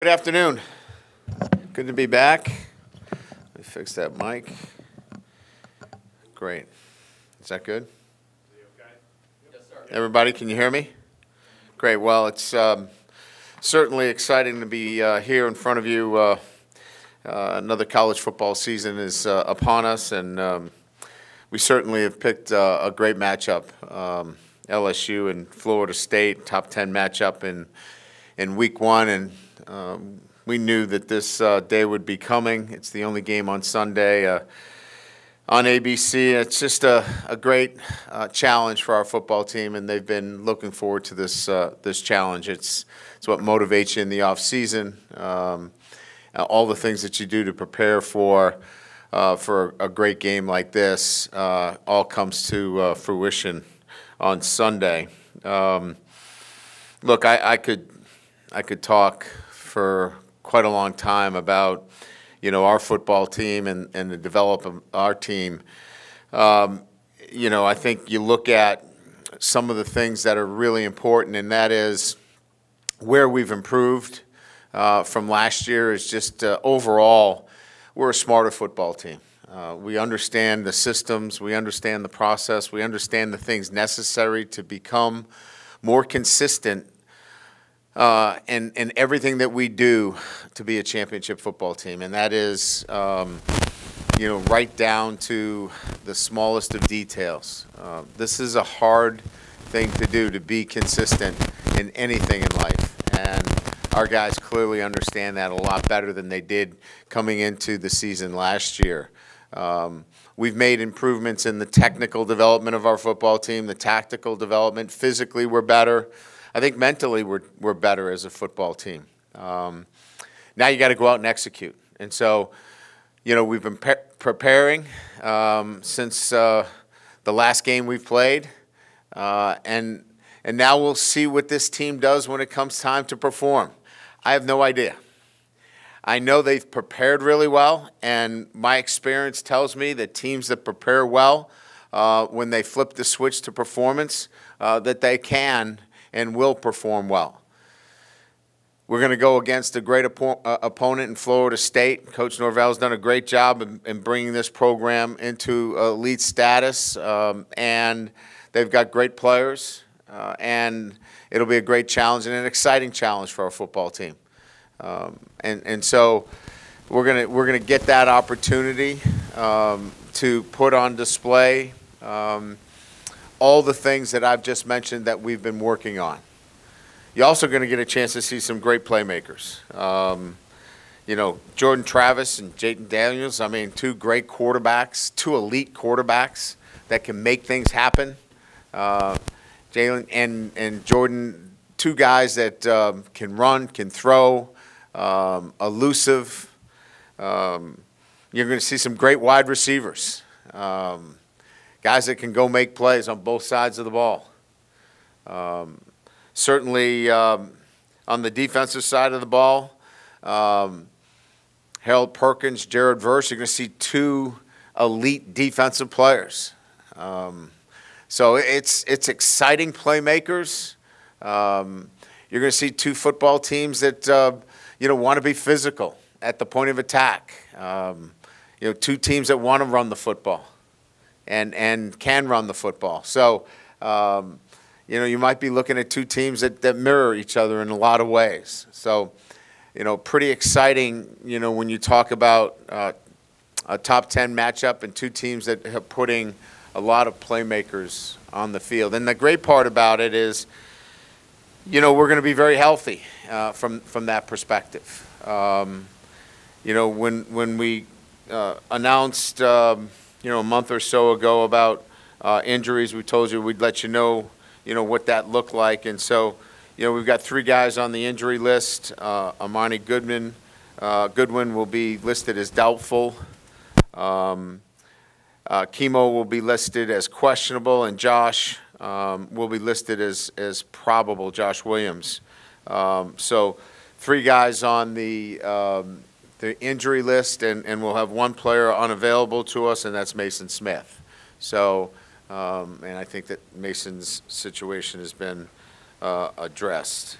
Good afternoon. Good to be back. Let me fix that mic. Great. Is that good? Yes, sir. Everybody, can you hear me? Great. Well, it's certainly exciting to be here in front of you. Another college football season is upon us, and we certainly have picked a great matchup. LSU and Florida State, top 10 matchup in week one, and we knew that this day would be coming. It's the only game on Sunday on ABC. It's just a great challenge for our football team, and they've been looking forward to this challenge. It's what motivates you in the off season. All the things that you do to prepare for a great game like this all comes to fruition on Sunday. Look, I could talk for quite a long time about, our football team and the development of our team. I think you look at some of the things that are really important, and that is where we've improved from last year is just overall, we're a smarter football team. We understand the systems, we understand the process, we understand the things necessary to become more consistent in everything that we do to be a championship football team, and that is, right down to the smallest of details. This is a hard thing to do, to be consistent in anything in life, and our guys clearly understand that a lot better than they did coming into the season last year. We've made improvements in the technical development of our football team, the tactical development. Physically, we're better. I think mentally we're better as a football team. Now you got to go out and execute. And so, we've been preparing since the last game we've played, and now we'll see what this team does when it comes time to perform. I have no idea. I know they've prepared really well, and my experience tells me that teams that prepare well, when they flip the switch to performance, that they can and will perform well. We're going to go against a great opponent in Florida State. Coach Norvell's done a great job in bringing this program into elite status, and they've got great players, and it'll be a great challenge and an exciting challenge for our football team. And so we're gonna get that opportunity to put on display all the things that I've just mentioned that we've been working on. You're also going to get a chance to see some great playmakers. Jordan Travis and Jayden Daniels, two great quarterbacks, two elite quarterbacks that can make things happen. Jalen and Jordan, two guys that can run, can throw, elusive. You're going to see some great wide receivers. Guys that can go make plays on both sides of the ball. Certainly on the defensive side of the ball, Harold Perkins, Jared Verse, you're going to see two elite defensive players. So it's exciting playmakers. You're going to see two football teams that want to be physical at the point of attack. Two teams that want to run the football. And can run the football. So, you might be looking at two teams that mirror each other in a lot of ways. So, pretty exciting, when you talk about a top 10 matchup and two teams that are putting a lot of playmakers on the field. And the great part about it is, we're going to be very healthy from that perspective. When we announced a month or so ago about injuries, we told you we'd let you know, what that looked like. And so, we've got three guys on the injury list. Amani Goodwin will be listed as doubtful. Chemo will be listed as questionable, and Josh will be listed as probable, Josh Williams. So three guys on the injury list, and we'll have one player unavailable to us, and that's Mason Smith. So, and I think that Mason's situation has been addressed.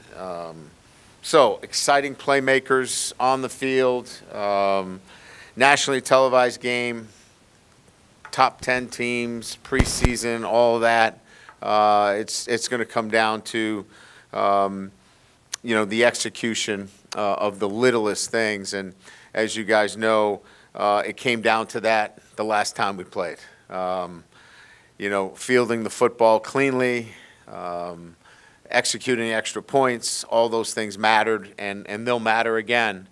So, exciting playmakers on the field, nationally televised game, top 10 teams, preseason, all of that. It's going to come down to, the execution of the littlest things. And as you guys know, it came down to that the last time we played. Fielding the football cleanly, executing extra points, all those things mattered, and they'll matter again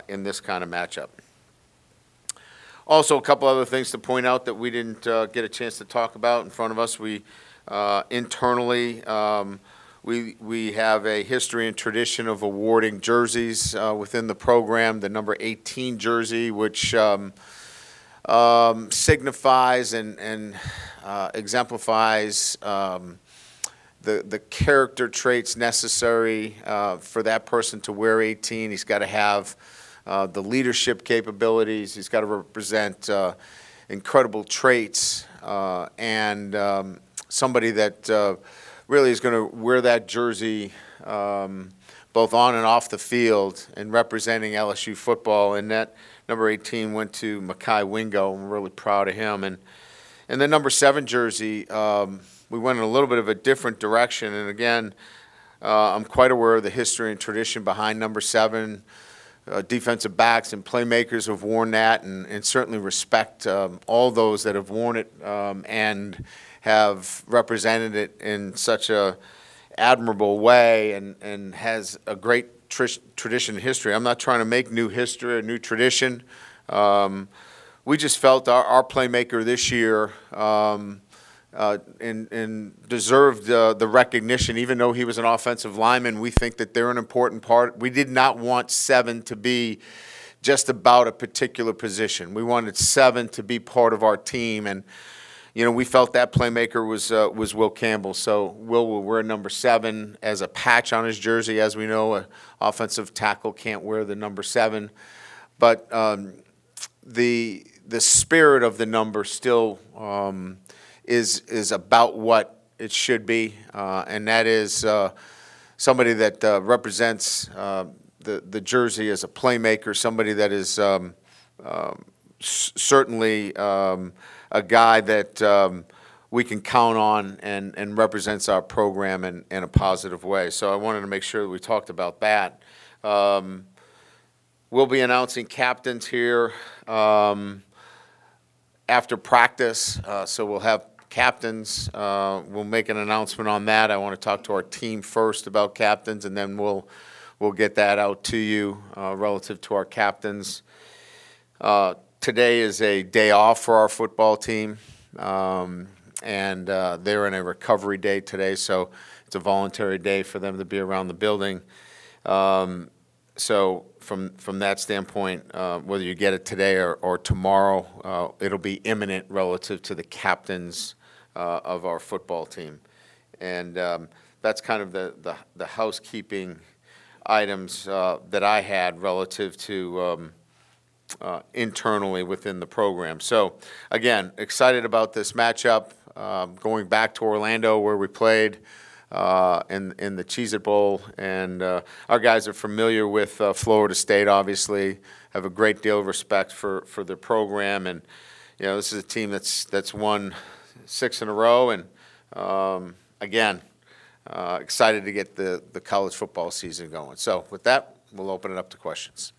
in this kind of matchup. Also, a couple other things to point out that we didn't get a chance to talk about in front of us. We internally, we have a history and tradition of awarding jerseys within the program. The number 18 jersey, which signifies and exemplifies the character traits necessary for that person to wear 18. He's got to have the leadership capabilities. He's got to represent incredible traits and somebody that really is going to wear that jersey both on and off the field and representing LSU football. And that number 18 went to Mekhi Wingo. I'm really proud of him. And the number 7 jersey, we went in a little bit of a different direction. And again, I'm quite aware of the history and tradition behind number 7. Defensive backs and playmakers have worn that, and certainly respect all those that have worn it and have represented it in such a admirable way and has a great tradition and history. I'm not trying to make new history or new tradition. We just felt our playmaker this year and deserved the recognition. Even though he was an offensive lineman, we think that they're an important part. We did not want 7 to be just about a particular position. We wanted 7 to be part of our team, and we felt that playmaker was Will Campbell. So will wear number 7 as a patch on his jersey. As we know, an offensive tackle can't wear the number 7, but the spirit of the number still is about what it should be, and that is somebody that represents the jersey as a playmaker, somebody that is certainly a guy that we can count on and represents our program in a positive way. So I wanted to make sure that we talked about that. We'll be announcing captains here after practice, so we'll have captains. We'll make an announcement on that. I want to talk to our team first about captains, and then we'll get that out to you relative to our captains. Today is a day off for our football team, and they're in a recovery day today, so it's a voluntary day for them to be around the building. So from that standpoint, whether you get it today or tomorrow, it'll be imminent relative to the captains of our football team. And that's kind of the housekeeping items that I had relative to internally within the program. So, again, excited about this matchup, going back to Orlando where we played in the Cheez-It Bowl, and our guys are familiar with Florida State, obviously, have a great deal of respect for their program, and this is a team that's won 6 in a row, and again, excited to get the college football season going. So with that, we'll open it up to questions.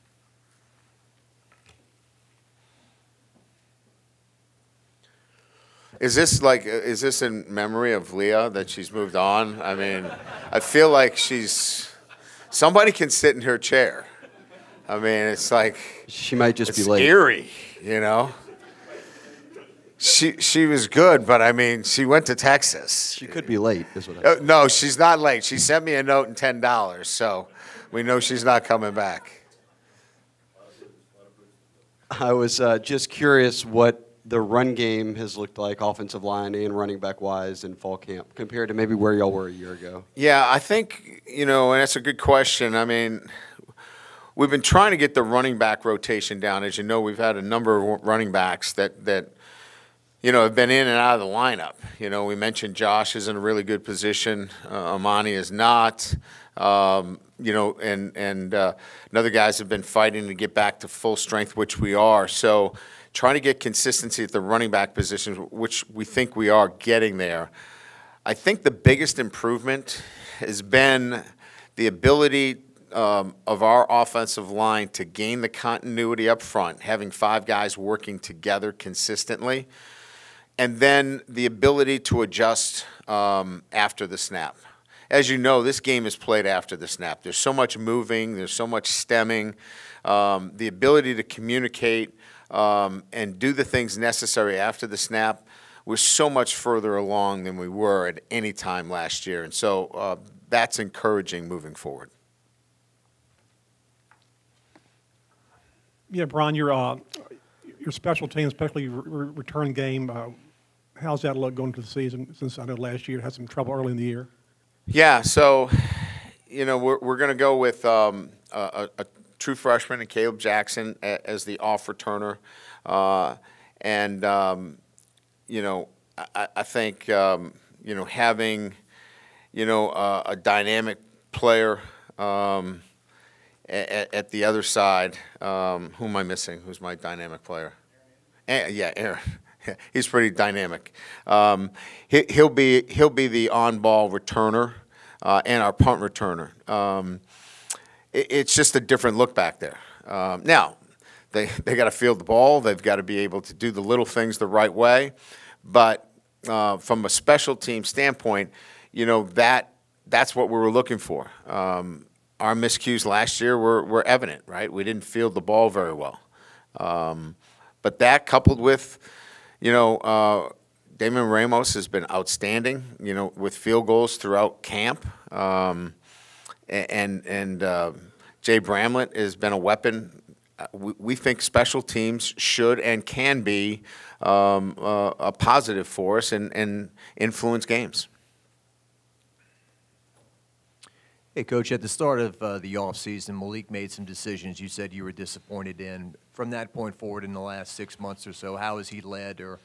Is this in memory of Leah that she's moved on? I mean, I feel like somebody can sit in her chair. I mean, it's like she might just be late. It's eerie, She was good, but I mean, she went to Texas. She could be late, is what I said. No, she's not late. She sent me a note and $10, so we know she's not coming back. I was just curious what the run game has looked like, offensive line and running back wise in fall camp, compared to maybe where y'all were a year ago. Yeah, I think, and that's a good question. I mean, we've been trying to get the running back rotation down. As you know, we've had a number of running backs that have been in and out of the lineup. We mentioned Josh is in a really good position. Amani is not. And other guys have been fighting to get back to full strength, which we are. So trying to get consistency at the running back position, which we think we are getting there. I think the biggest improvement has been the ability of our offensive line to gain the continuity up front, having 5 guys working together consistently, and then the ability to adjust after the snap. As you know, this game is played after the snap. There's so much moving, there's so much stemming. The ability to communicate and do the things necessary after the snap, we're so much further along than we were at any time last year. And so that's encouraging moving forward. Yeah, Brian, your special team, especially return game, how's that look going into the season? Since I know last year it had some trouble early in the year. Yeah, so, we're going to go with a true freshman and Caleb Jackson as the off returner. I think, having, a dynamic player at the other side. Who am I missing? Who's my dynamic player? Aaron. He's pretty dynamic. He'll be the on-ball returner and our punt returner. It's just a different look back there. Now, they got to field the ball. They've got to be able to do the little things the right way. But from a special team standpoint, that's what we were looking for. Our miscues last year were evident, right? We didn't field the ball very well. But that coupled with, Damon Ramos has been outstanding, with field goals throughout camp. Jay Bramlett has been a weapon. We think special teams should and can be a positive for us and influence games. Hey, Coach, at the start of the offseason, Malik made some decisions you said you were disappointed in. From that point forward in the last 6 months or so, how has he led or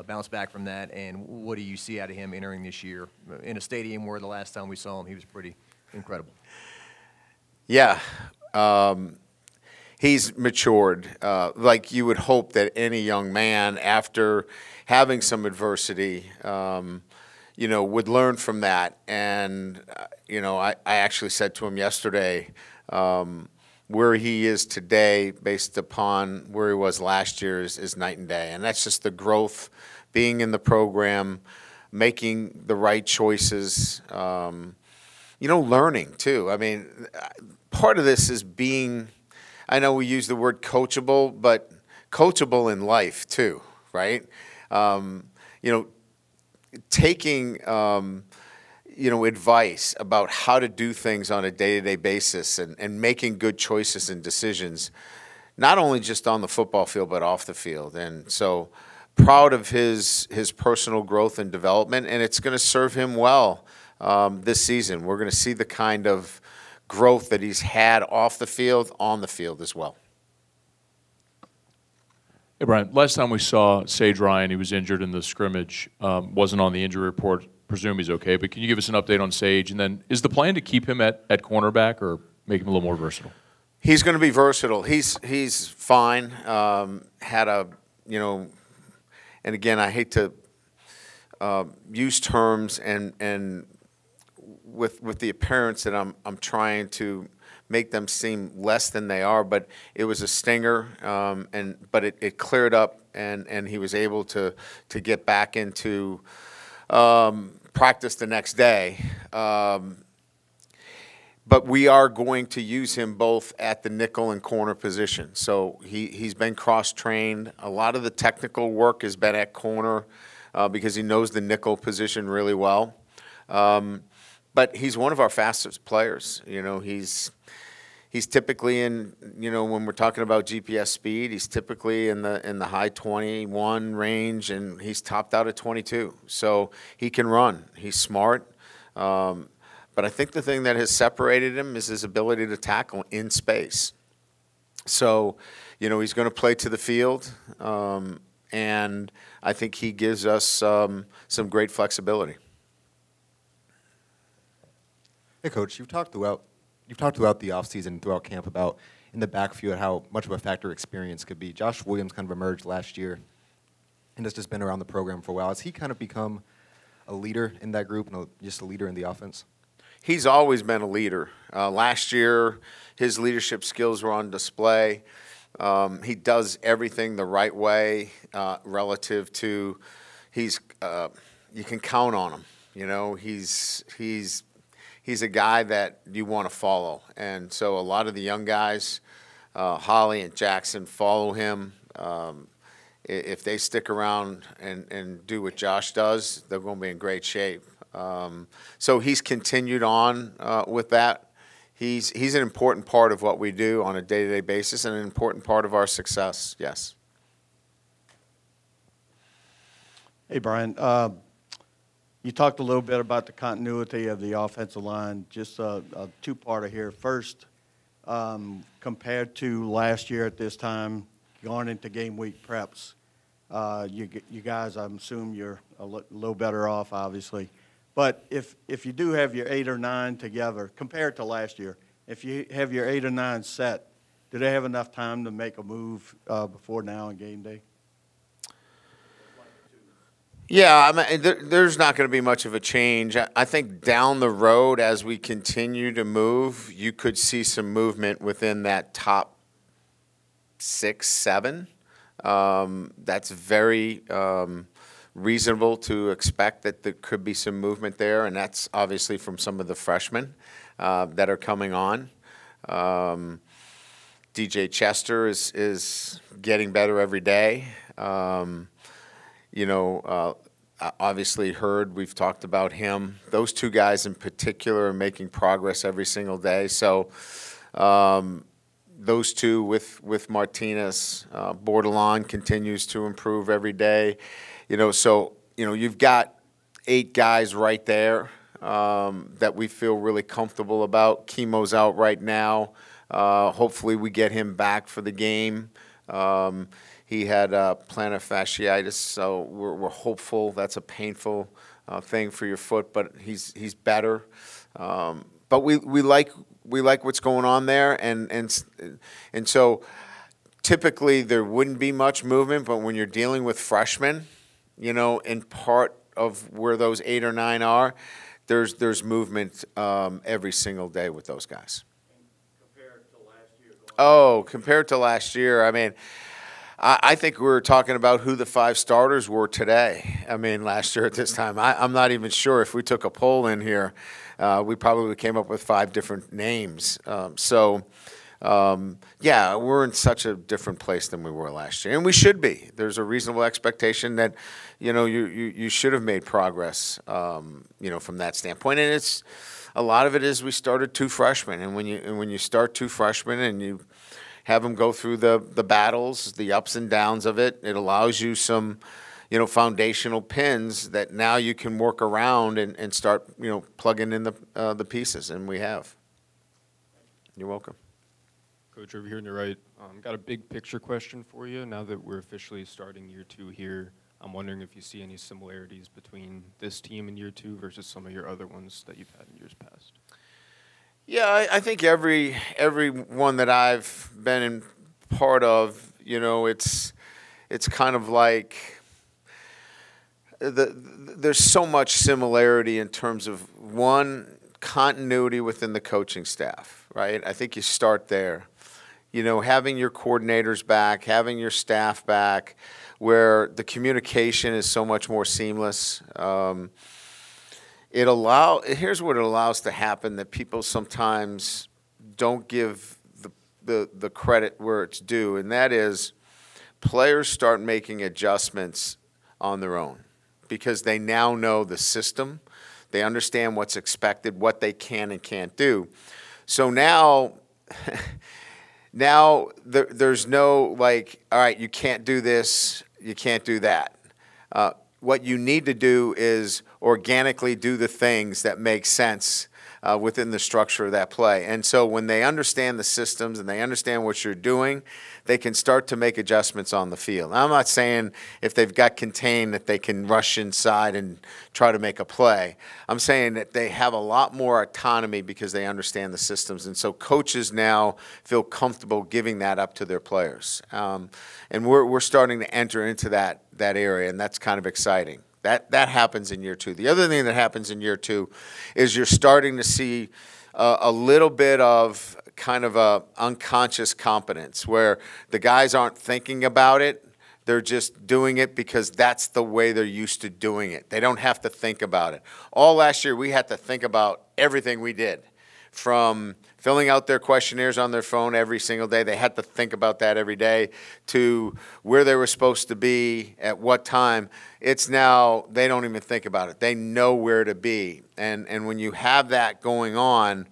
bounced back from that, and what do you see out of him entering this year in a stadium where the last time we saw him he was pretty incredible? Yeah. He's matured, like you would hope that any young man, after having some adversity, would learn from that. And, I actually said to him yesterday, where he is today based upon where he was last year is night and day. And that's just the growth, being in the program, making the right choices, learning too. I mean, part of this is being, I know we use the word coachable, but coachable in life too, right? Taking, advice about how to do things on a day-to-day basis and making good choices and decisions, not only just on the football field, but off the field. And so proud of his personal growth and development, and it's going to serve him well this season. We're going to see the kind of growth that he's had off the field, on the field as well. Hey, Brian, last time we saw Sage Ryan, he was injured in the scrimmage, wasn't on the injury report. Presume he's okay, but can you give us an update on Sage? And then is the plan to keep him at cornerback or make him a little more versatile? He's going to be versatile. He's fine. Had a, and again, I hate to use terms and with the appearance that I'm trying to make them seem less than they are, but it was a stinger, but it cleared up, and he was able to get back into practice the next day. But we are going to use him both at the nickel and corner position. So he's been cross-trained. A lot of the technical work has been at corner because he knows the nickel position really well. But he's one of our fastest players. He's typically in, when we're talking about GPS speed, he's typically in the high 21 range, and he's topped out at 22. So he can run. He's smart. But I think the thing that has separated him is his ability to tackle in space. So, he's going to play to the field, and I think he gives us some great flexibility. Hey, Coach, you've talked throughout the offseason, throughout camp, about in the backfield how much of a factor experience could be. Josh Williams kind of emerged last year and has just been around the program for a while. Has he kind of become a leader in that group and just a leader in the offense? He's always been a leader. Last year, his leadership skills were on display. He does everything the right way relative to you can count on him. You know, he's a guy that you want to follow. And so a lot of the young guys, Holly and Jackson, follow him. If they stick around and do what Josh does, they're going to be in great shape. So he's continued on with that. He's an important part of what we do on a day-to-day basis and an important part of our success, yes. Hey, Brian. You talked a little bit about the continuity of the offensive line. Just a two-parter here. First, compared to last year at this time, going into game week preps, you guys, I assume you're a little better off, obviously. But if you do have your 8 or 9 together, compared to last year, if you have your 8 or 9 set, do they have enough time to make a move before now on game day? Yeah, I mean, there's not going to be much of a change. I think down the road, as we continue to move, you could see some movement within that top 6, 7. That's very reasonable to expect that there could be some movement there, and that's obviously from some of the freshmen that are coming on. DJ Chester is getting better every day. Obviously we've talked about him. Those two guys in particular are making progress every single day. So those two with Martinez, Bordelon continues to improve every day. You've got 8 guys right there that we feel really comfortable about. Chemo's out right now. Hopefully we get him back for the game. He had plantar fasciitis, so we're hopeful. That's a painful thing for your foot, but he's better. But we like what's going on there, and so typically there wouldn't be much movement, but when you're dealing with freshmen, in part of where those 8 or 9 are, there's movement every single day with those guys. Compared to last year? Compared to last year, I mean, I think we were talking about who the 5 starters were today. I mean, last year at this time. I'm not even sure if we took a poll in here. We probably came up with 5 different names. Yeah, we're in such a different place than we were last year, and we should be. There's a reasonable expectation that, you should have made progress, from that standpoint. And it's a lot of it is we started 2 freshmen, and when you start 2 freshmen and you have them go through the battles, the ups and downs of it, it allows you some, foundational pins that now you can work around and start, plugging in the pieces, and we have. You're welcome. Coach, over here on the right, got a big picture question for you. Now that we're officially starting year 2 here, I'm wondering if you see any similarities between this team in year 2 versus some of your other ones that you've had in years past. Yeah, I think every one that I've been in part of, it's kind of like there's so much similarity in terms of, one, continuity within the coaching staff, right? I think you start there. Having your coordinators back, having your staff back, where the communication is so much more seamless. Here's what it allows to happen that people sometimes don't give the credit where it's due, and that is players start making adjustments on their own because they now know the system. They understand what's expected, what they can and can't do. So now there's no all right, you can't do this, you can't do that. What you need to do is organically do the things that make sense within the structure of that play. And so when they understand the systems and they understand what you're doing, they can start to make adjustments on the field. Now, I'm not saying if they've got contained that they can rush inside and try to make a play. I'm saying that they have a lot more autonomy because they understand the systems. And so coaches now feel comfortable giving that up to their players. And we're starting to enter into that area, and that's kind of exciting. That happens in year two. The other thing that happens in year two is you're starting to see a little bit of kind of a unconscious competence where the guys aren't thinking about it. They're just doing it because that's the way they're used to doing it. They don't have to think about it. All last year, we had to think about everything we did, from filling out their questionnaires on their phone every single day. They had to think about that every day, to where they were supposed to be at what time. It's now they don't even think about it. They know where to be. And when you have that going on,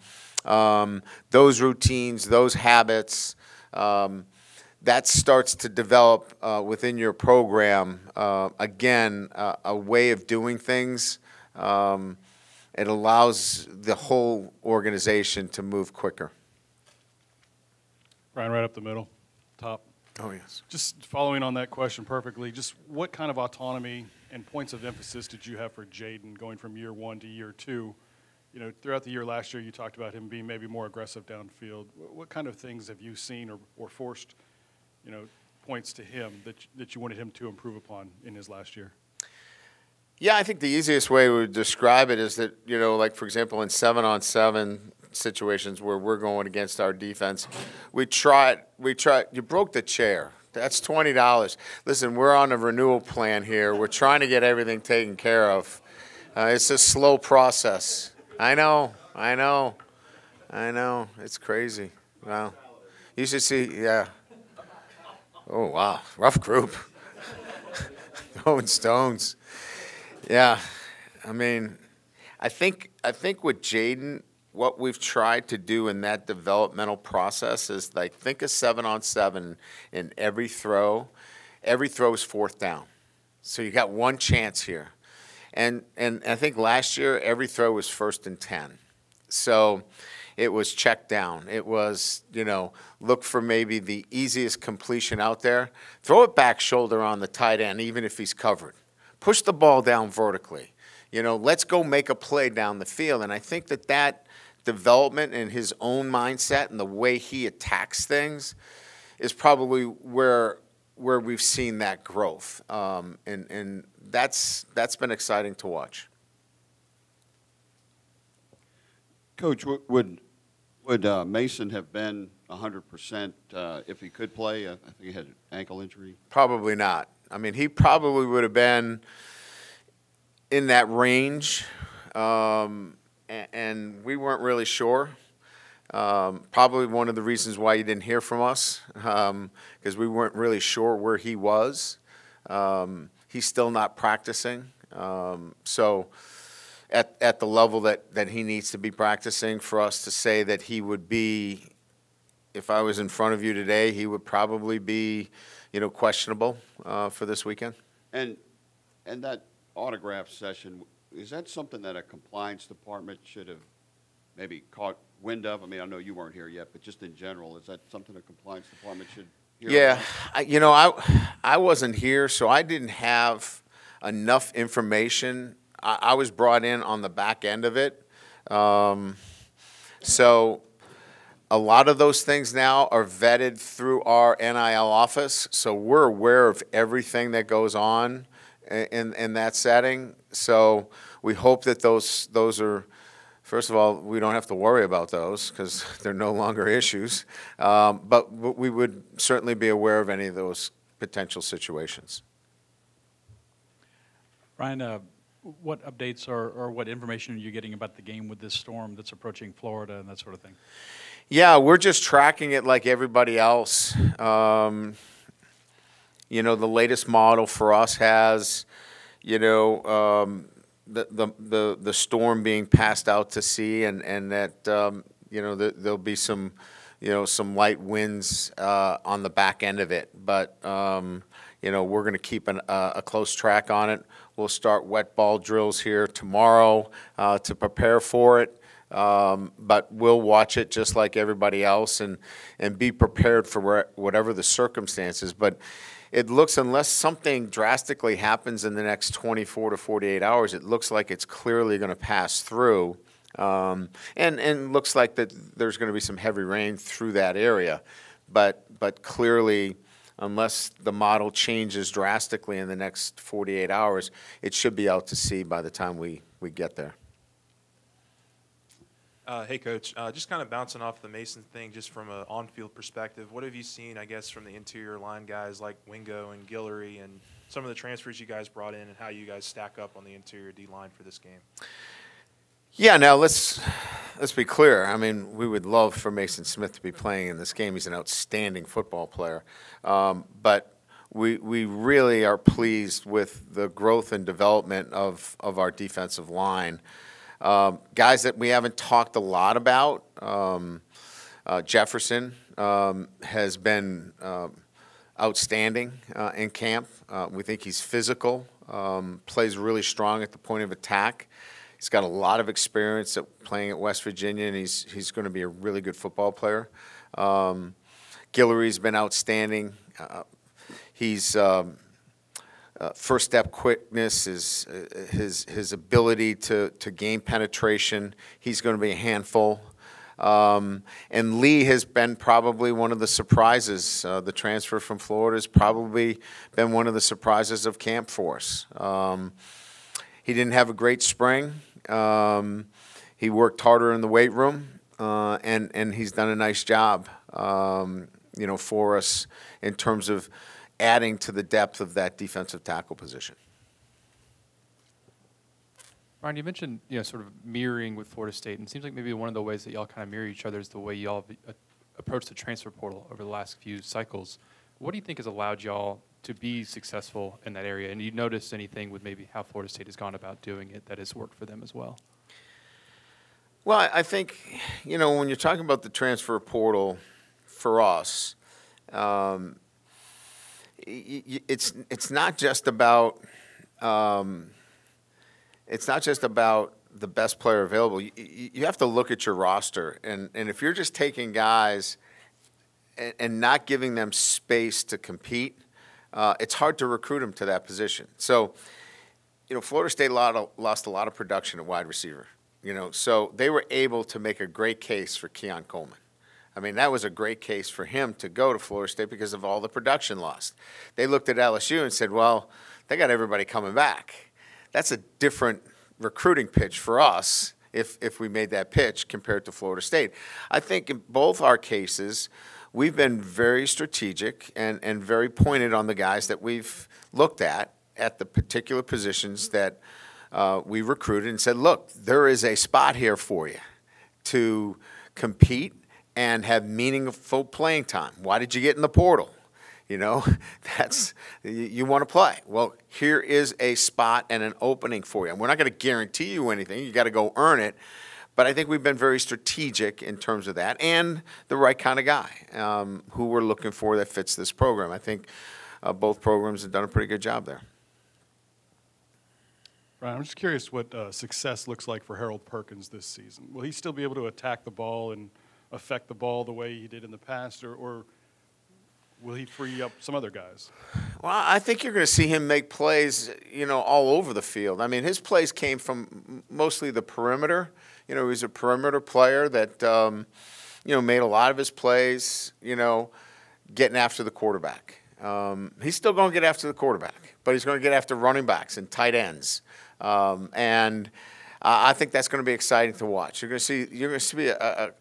those routines, those habits, that starts to develop within your program, again, a way of doing things. It allows the whole organization to move quicker. Brian, right up the middle, top. Oh, yes. Just following on that question perfectly, just what kind of autonomy and points of emphasis did you have for Jaden going from year one to year two? You know, throughout the year last year, you talked about him being maybe more aggressive downfield. What kind of things have you seen or forced, you know, points to him that you wanted him to improve upon in his last year? Yeah, I think the easiest way we would describe it is that, you know, like, for example, in 7-on-7 situations where we're going against our defense, we tried, you broke the chair. That's $20. Listen, we're on a renewal plan here. We're trying to get everything taken care of. It's a slow process. I know. It's crazy. Wow. You should see, yeah. Oh, wow. Rough group. Throwing stones. Yeah, I mean, I think with Jaden, what we've tried to do in that developmental process is, like, think of 7-on-7 in every throw. Every throw is fourth down. So you got one chance here. And I think last year every throw was 1st and 10. So it was check down. It was, you know, look for maybe the easiest completion out there. Throw it back shoulder on the tight end, even if he's covered. Push the ball down vertically. You know, let's go make a play down the field. And I think that development in his own mindset and the way he attacks things is probably where we've seen that growth. And that's been exciting to watch. Coach, would Mason have been 100% if he could play? I think he had an ankle injury. Probably not. I mean, he probably would have been in that range, and we weren't really sure. Probably one of the reasons why you didn't hear from us, because we weren't really sure where he was. He's still not practicing. So at the level that he needs to be practicing, for us to say that he would be, if I was in front of you today, he would probably be, you know, questionable for this weekend. And that autograph session, is that something that a compliance department should have maybe caught wind of? I mean, I know you weren't here yet, but just in general, is that something a compliance department should hear Yeah, about? I wasn't here, so I didn't have enough information. I was brought in on the back end of it. So a lot of those things now are vetted through our NIL office, so we're aware of everything that goes on in that setting. So we hope that those are, first of all, we don't have to worry about those because they're no longer issues. But we would certainly be aware of any of those potential situations. Ryan, what updates or what information are you getting about the game with this storm that's approaching Florida and that sort of thing? Yeah, we're just tracking it like everybody else. You know, the latest model for us has, you know, the storm being passed out to sea, and that you know, there'll be some, you know, some light winds on the back end of it. But you know, we're going to keep a close track on it. We'll start wet ball drills here tomorrow to prepare for it. But we'll watch it just like everybody else and be prepared for whatever the circumstances. But it looks, unless something drastically happens in the next 24 to 48 hours, it looks like it's clearly going to pass through. And looks like that there's going to be some heavy rain through that area. But clearly, unless the model changes drastically in the next 48 hours, it should be out to sea by the time we get there. Hey, Coach. Just kind of bouncing off the Mason thing, just from an on-field perspective, what have you seen, I guess, from the interior line guys like Wingo and Guillory and some of the transfers you guys brought in and how you guys stack up on the interior D-line for this game? Yeah, now let's be clear. I mean, we would love for Mason Smith to be playing in this game. He's an outstanding football player. But we really are pleased with the growth and development of our defensive line. Guys that we haven't talked a lot about, Jefferson has been outstanding in camp. We think he's physical, plays really strong at the point of attack. He's got a lot of experience at playing at West Virginia, and he's going to be a really good football player. Guillory's been outstanding. He's first step quickness, is his ability to gain penetration. He's going to be a handful. And Lee has been probably one of the surprises. The transfer from Florida has probably been one of the surprises of camp for us. He didn't have a great spring. He worked harder in the weight room, and he's done a nice job, for us in terms of adding to the depth of that defensive tackle position. Ryan, you mentioned sort of mirroring with Florida State, and it seems like maybe one of the ways that y'all kind of mirror each other is the way y'all approach the transfer portal over the last few cycles. What do you think has allowed y'all to be successful in that area? And you notice anything with maybe how Florida State has gone about doing it that has worked for them as well? Well, I think, when you're talking about the transfer portal for us, it's not just about the best player available. You have to look at your roster, and if you're just taking guys and not giving them space to compete, it's hard to recruit them to that position. So, Florida State lost a lot of production at wide receiver. So they were able to make a great case for Keon Coleman. I mean, that was a great case for him to go to Florida State because of all the production lost. They looked at LSU and said, well, they got everybody coming back. That's a different recruiting pitch for us if we made that pitch compared to Florida State. I think in both our cases, we've been very strategic and very pointed on the guys that we've looked at the particular positions that we recruited and said, look, there is a spot here for you to compete and have meaningful playing time. Why did you get in the portal? That's you want to play. Well, here is a spot and an opening for you. And we're not going to guarantee you anything. You got to go earn it. But I think we've been very strategic in terms of that and the right kind of guy who we're looking for that fits this program. I think both programs have done a pretty good job there. Ryan, I'm just curious what success looks like for Harold Perkins this season. Will he still be able to attack the ball and affect the ball the way he did in the past, or will he free up some other guys? Well, I think you're going to see him make plays, all over the field. I mean, his plays came from mostly the perimeter. He's a perimeter player that, made a lot of his plays, getting after the quarterback. He's still going to get after the quarterback, but he's going to get after running backs and tight ends. And I think that's going to be exciting to watch. You're going to see a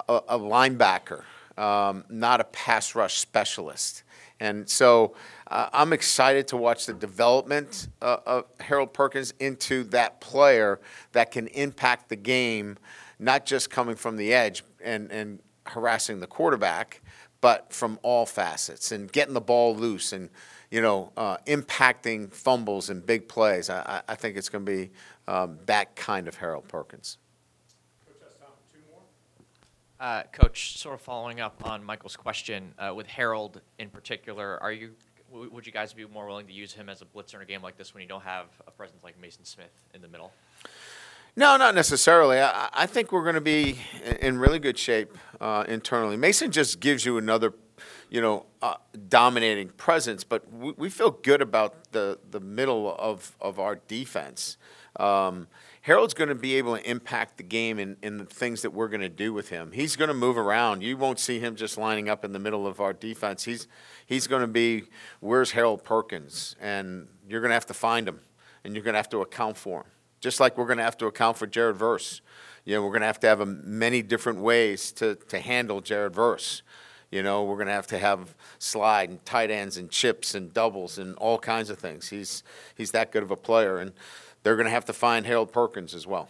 linebacker, not a pass rush specialist. And so I'm excited to watch the development of Harold Perkins into that player that can impact the game, not just coming from the edge and harassing the quarterback, but from all facets and getting the ball loose and, impacting fumbles and big plays. I think it's going to be that kind of Harold Perkins. Coach, sort of following up on Michael's question, with Harold in particular, would you guys be more willing to use him as a blitzer in a game like this when you don't have a presence like Mason Smith in the middle? No, not necessarily. I think we're going to be in really good shape internally. Mason just gives you another, dominating presence, but we feel good about the middle of our defense. Harold's going to be able to impact the game in the things that we're going to do with him. He's going to move around. You won't see him just lining up in the middle of our defense. He's going to be, where's Harold Perkins? And you're going to have to find him, and you're going to have to account for him. Just like we're going to have to account for Jared Verse. We're going to have many different ways to handle Jared Verse. We're going to have slide and tight ends and chips and doubles and all kinds of things. He's that good of a player, and they're going to have to find Harold Perkins as well.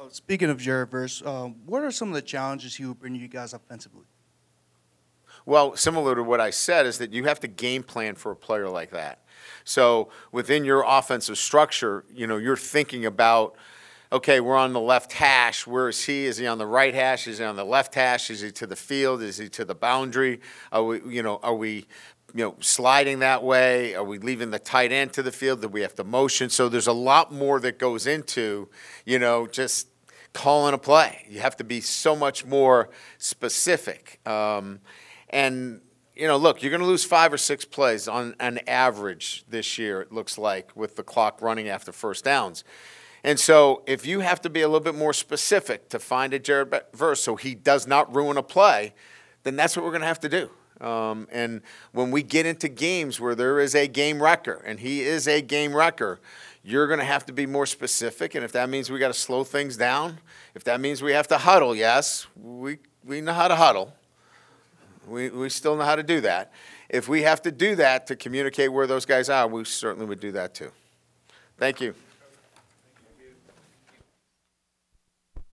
Speaking of Jared Verse, what are some of the challenges he will bring you guys offensively? Well, similar to what I said, is that you have to game plan for a player like that. So within your offensive structure, you're thinking about, okay, we're on the left hash. Where is he? Is he on the right hash? Is he on the left hash? Is he to the field? Is he to the boundary? Are we sliding that way? Are we leaving the tight end to the field? Do we have to motion? So there's a lot more that goes into, just calling a play. You have to be so much more specific. Look, you're going to lose 5 or 6 plays on an average this year, it looks like, with the clock running after first downs. And so if you have to be a little bit more specific to find a Jared Verse so he does not ruin a play, then that's what we're going to have to do. And when we get into games where there is a game wrecker, and he is a game wrecker, you're going to have to be more specific. And if that means we got to slow things down, if that means we have to huddle, yes, we know how to huddle. We still know how to do that. If we have to do that to communicate where those guys are, we certainly would do that too. Thank you.